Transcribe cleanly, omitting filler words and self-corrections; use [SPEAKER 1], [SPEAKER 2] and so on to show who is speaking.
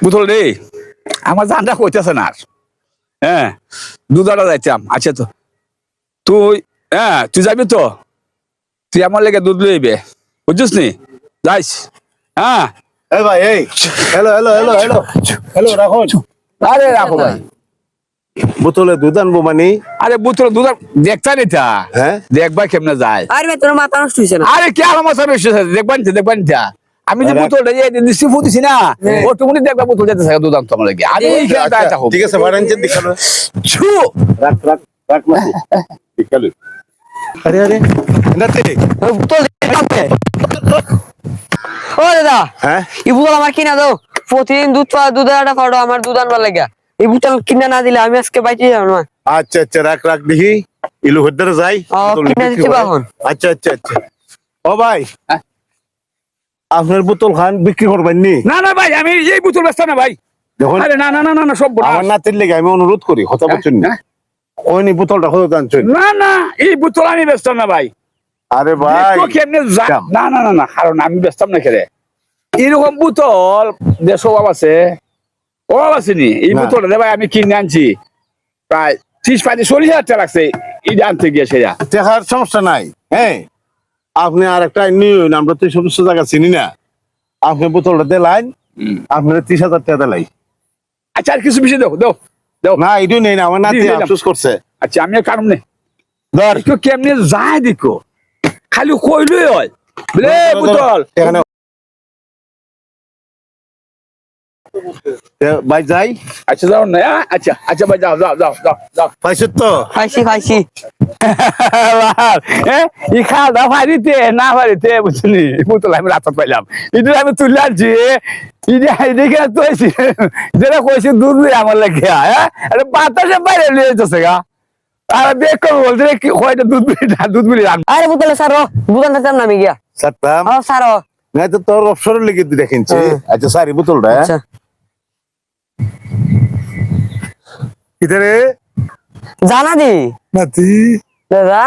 [SPEAKER 1] বুঝল রে আমার জানটা কইতেছে না আর। হ্যাঁ দুধাটা যাইতাম। আচ্ছা তো তুই হ্যাঁ তুই যাবি তো, তুই আমার লেগে দুধ লইবে বুঝছিস নি, যাইস। হ্যাঁ
[SPEAKER 2] এই ভাই এই hello hello hello hello hello রাখুন।
[SPEAKER 1] আরে রাখো ভাই।
[SPEAKER 2] বোতলে দুধ আনবো মানে?
[SPEAKER 1] আরে বুতল দুধ দেখতা নিতা,
[SPEAKER 2] হ্যাঁ
[SPEAKER 1] দেখবা কেমনে যায়।
[SPEAKER 3] আরে ভাই তোর মাথা নষ্ট হইছে না?
[SPEAKER 1] আরে কে আমার সাথে দেখবা নিতা দেখবা নিতা। আমি যে
[SPEAKER 2] আরে,
[SPEAKER 1] বুতলটা দিছি ফুটিছি না, ও তুমি দেখবা বুতল যেতে থাকে দুধ আনতো আমার লাগে। আমি এইখানে দাঁড়ায় থাকো।
[SPEAKER 2] ঠিক আছে বাড়ান দিখালো।
[SPEAKER 1] ছু
[SPEAKER 2] রাখ রাখ রাখ মাসি দিখালো। আরে আরে নাতে
[SPEAKER 3] ও দাদা,
[SPEAKER 2] হ্যাঁ
[SPEAKER 3] এই বুতল আমার কিনা দাও। প্রতিদিন দুধটা ফাড়ো আমার দুধ আনবার লাগা। এই বুতল কিনা না দিলে আমি আজকে বাইচে যাব না।
[SPEAKER 2] আচ্ছা আচ্ছা রাখ রাখ দেখি ইলু হদ্দারে যাই। বোতল
[SPEAKER 3] কিনা
[SPEAKER 2] বিক্রি
[SPEAKER 3] দিতে
[SPEAKER 2] করে।
[SPEAKER 3] পারবো।
[SPEAKER 2] আচ্ছা আচ্ছা আচ্ছা ও ভাই
[SPEAKER 1] হ্যাঁ?
[SPEAKER 2] আপনার বোতল খান বিক্রি করবেন নি?
[SPEAKER 1] না না ভাই আমি এই বুতল বেচতাম না ভাই।
[SPEAKER 2] দেখুন
[SPEAKER 1] আরে না না না না না সব
[SPEAKER 2] আমার নাতির লেগে আমি অনুরোধ করি কথা বলছেন না, ওই নি বোতলটা কত জানছেন?
[SPEAKER 1] না না এই বুতল আমি বেচতাম না ভাই।
[SPEAKER 2] আরে ভাই
[SPEAKER 1] তো কেমনে
[SPEAKER 2] কাম।
[SPEAKER 1] না না না না কারণ আমি বেচতাম না খেলে। এরকম বুতল দেশ অভাব আছে, অভাব আছে নি এই
[SPEAKER 2] না।
[SPEAKER 1] বুতলটা ভাই আমি কিনে আনছি প্রায় 30-40 হাজার টাকা লাগছে এই আনতে গিয়ে সেটা।
[SPEAKER 2] দেখার সমস্যা নাই। হ্যাঁ আপনি আর একটা নিউন, আমরা তো এই সমস্ত জায়গা চিনি না। আপনি বোতলটা দিলেন, আপনার 30,000 টাকা দিলাই।
[SPEAKER 1] আচ্ছা আর কিছু বেশি দাও দাও দাও।
[SPEAKER 2] না এটাই নেই না, আমার নাতি
[SPEAKER 1] দিলাম।
[SPEAKER 2] আফসোস করছে।
[SPEAKER 1] আচ্ছা আমি আর কারণ নেই
[SPEAKER 2] ধর
[SPEAKER 1] একটু কেমনে যায় দেখো, খালি কইলই হয় বলে বুতল।
[SPEAKER 2] এখানে ভাই যাই।
[SPEAKER 1] আচ্ছা যাও না, আচ্ছা আচ্ছা ভাই যাও যাও যাও যাও যাও।
[SPEAKER 2] পাইছো তো?
[SPEAKER 3] খাইছি খাইছি।
[SPEAKER 1] ই খাওয়া ফারিতে না ফারিতে বুঝলি বুতল আমি রাত পাইলাম এটা আমি তুলে আনছি। এদিকে তুইছি যেটা কইছি দুধ নেই আমার লাগে। হ্যাঁ আরে বাতাসে বাইরে নিয়ে যেতেছে গা। আর দেখো বলতে কি কয়টা দুধ বিলি না দুধ বিলি রাখ।
[SPEAKER 3] আরে বুতলে সারো, দুধ আনতে চাম না আমি গিয়া।
[SPEAKER 2] সাতটাম
[SPEAKER 3] সারো।
[SPEAKER 2] না তো তোর অবসরের লেগে দুইটা কিনছি।
[SPEAKER 3] হ্যাঁ।
[SPEAKER 2] আচ্ছা সারি বোতলটা
[SPEAKER 3] আচ্ছা
[SPEAKER 2] ইধারে
[SPEAKER 3] জানা দি
[SPEAKER 2] নাতি
[SPEAKER 3] দাদা।